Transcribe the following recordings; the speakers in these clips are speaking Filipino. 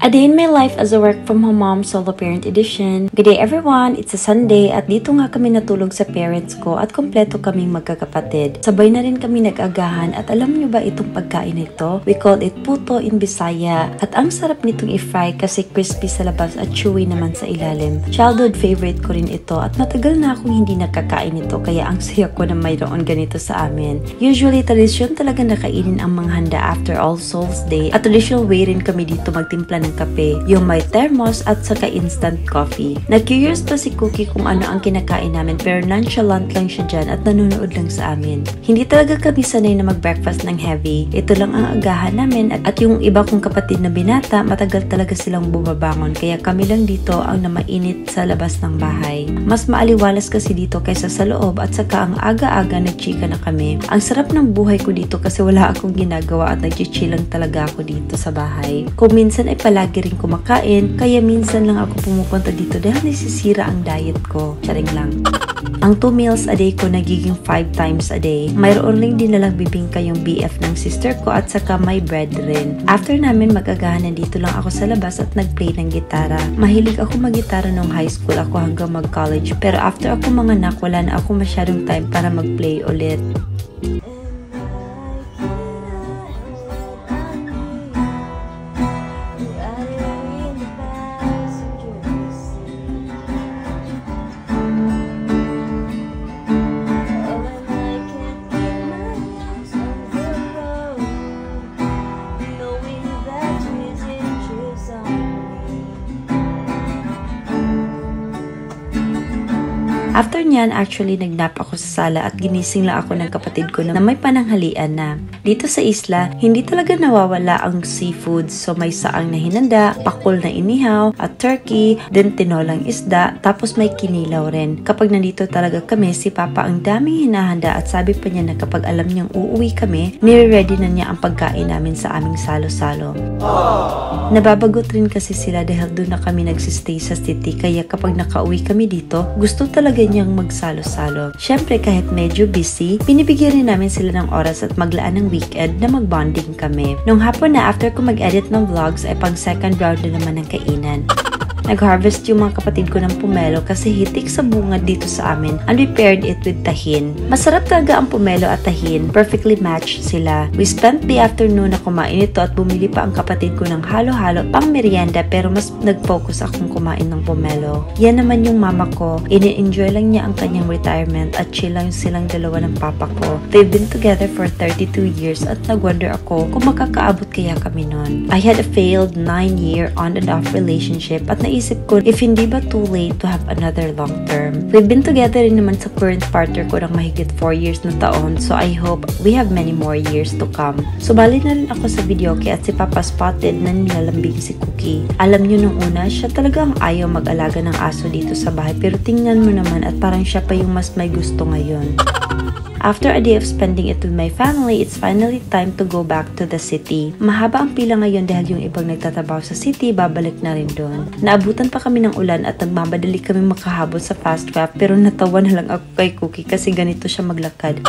A Day in My Life as a Work From Home Mom Solo Parent Edition. Good day everyone! It's a Sunday at dito nga kami natulog sa parents ko at kompleto kaming magkakapatid. Sabay na rin kami nag-agahan at alam nyo ba itong pagkain nito? We call it puto in Bisaya at ang sarap nitong i-fry kasi crispy sa labas at chewy naman sa ilalim. Childhood favorite ko rin ito at matagal na akong hindi nakakain ito kaya ang saya ko na mayroon ganito sa amin. Usually tradisyon talaga nakainin ang mga handa after All Souls Day at traditional way rin kami dito magtimpla ng kape, yung may thermos at saka instant coffee. Nag-curious pa si Cookie kung ano ang kinakain namin pero nonchalant lang siya dyan at nanonood lang sa amin. Hindi talaga kami sanay na mag-breakfast ng heavy. Ito lang ang agahan namin at yung iba kong kapatid na binata, matagal talaga silang bumabangon kaya kami lang dito ang namainit sa labas ng bahay. Mas maaliwalas kasi dito kaysa sa loob at saka ang aga-aga nagchika na kami. Ang sarap ng buhay ko dito kasi wala akong ginagawa at nag-chill lang talaga ako dito sa bahay. Kung minsan ay palagi rin kumakain, kaya minsan lang ako pumupunta dito dahil nasisira ang diet ko. Charing lang. Ang 2 meals a day ko nagiging 5 times a day. Mayroon ring dinalang bibingka yung BF ng sister ko at saka may bread rin. After namin mag-agahan, nandito lang ako sa labas at nag-play ng gitara. Mahilig ako mag-gitara nung high school ako hanggang mag-college pero after ako manganak, wala na ako masyadong time para mag-play ulit. After nyan, actually nagnap ako sa sala at ginising lang ako ng kapatid ko na may pananghalian na. Dito sa isla, hindi talaga nawawala ang seafood. So may saang na hinanda, pakul na inihaw, at turkey, then tinolang isda, tapos may kinilaw rin. Kapag nandito talaga kami, si Papa ang daming hinahanda at sabi pa niya na kapag alam niyang uuwi kami, nire-ready na niya ang pagkain namin sa aming salo-salo. Nababagot rin kasi sila dahil doon na kami nagsistay sa city kaya kapag nakauwi kami dito, gusto talaga niyang magsalo-salo. Syempre kahit medyo busy, binibigyan rin namin sila ng oras at maglaan ng weekend na magbonding kami. Nung hapon na after ko mag-edit ng vlogs ay pang second round na naman ng kainan. Nag-harvest yung mga kapatid ko ng pomelo kasi hitik sa bunga dito sa amin and we paired it with tahin. Masarap talaga ang pomelo at tahin. Perfectly matched sila. We spent the afternoon na kumain ito at bumili pa ang kapatid ko ng halo-halo pang merienda pero mas nag-focus akong kumain ng pomelo. Yan naman yung mama ko. Ini-enjoy lang niya ang kanyang retirement at chill lang silang dalawa ng papa ko. They've been together for 32 years at nag-wonder ako kung makakaabot kaya kami nun. I had a failed 9-year on and off relationship at naisip ko if hindi ba too late to have another long term. We've been together rin naman sa current partner ko ng mahigit 4 years na taon so I hope we have many more years to come. Sumali na rin ako sa videoke at si Papa spotted na nilalambing si Cookie. Alam nyo nung una, siya talaga ang ayaw mag-alaga ng aso dito sa bahay pero tingnan mo naman at parang siya pa yung mas may gusto ngayon. After a day of spending it with my family, it's finally time to go back to the city. Mahaba ang pila ngayon dahil yung ibang nagtatrabaho sa city, babalik na rin doon. Naabutan pa kami ng ulan at nagmamadali kami makahabol sa fast craft pero natawa na lang ako kay Cookie kasi ganito siya maglakad.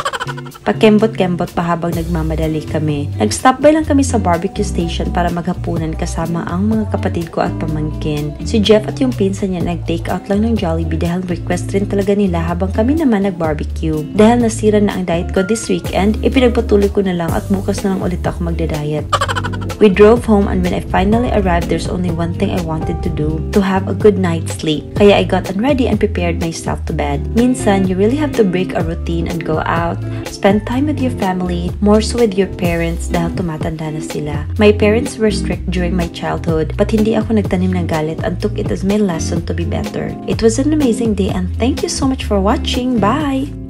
Pakembot-kembot pa habang nagmamadali kami. Nag-stop by lang kami sa barbecue station para maghapunan kasama ang mga kapatid ko at pamangkin. Si Jeff at yung pinsan niya nag-take out lang ng Jollibee dahil request rin talaga nila habang kami naman nag-barbecue. Dahil nasira na ang diet ko this weekend, ipinagpatuloy ko na lang at bukas na lang ulit ako magda-diet. We drove home and when I finally arrived, there's only one thing I wanted to do, to have a good night's sleep. Kaya I got unready and prepared myself to bed. Minsan, you really have to break a routine and go out, spend time with your family, more so with your parents dahil tumatanda na sila. My parents were strict during my childhood, but hindi ako nagtanim ng galit and took it as my lesson to be better. It was an amazing day and thank you so much for watching. Bye!